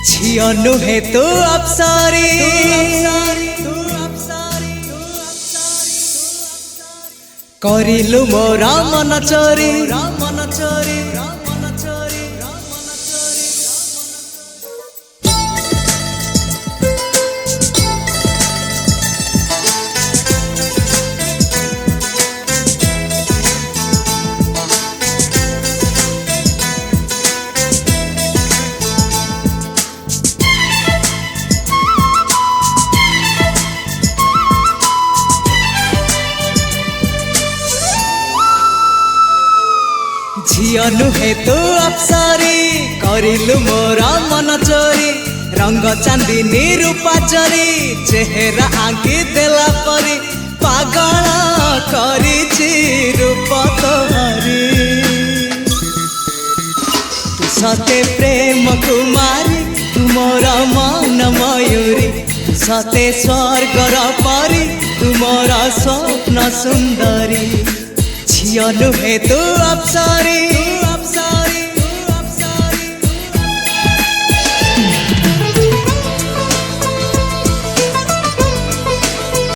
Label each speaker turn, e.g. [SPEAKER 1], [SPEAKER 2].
[SPEAKER 1] ঝিଅ ନୁହେଁ ତୁ ଅପ୍ସରୀ କରିଲୁ ମୋର ମନ ଚୋରି ঝিଅ ନୁହେଁ ତୁ ଅପ୍ସରୀ କରିଲୁ ମୋର ମନ ଚୋରି ରଙ୍ଗ ଚାନ୍ଦିନୀ ରୂପା ଚୋରି ଚେହେରା ଆଙ୍କି ଦେଲା ପରି ପାଗଳ କରିଛି ରୂପ ତୋହରି ତୁ ସତେ ପ୍ରେମ କୁମାରୀ ତୁ ମୋର ମନ ମୟୂରୀ ସତେ ସ୍ୱର୍ଗର ପରି ତୁ ମୋର ସ୍ୱପ୍ନ ସୁନ୍ଦରୀ ଝିଅ ନୁହେଁ ତୁ ଅପ୍ସରୀ।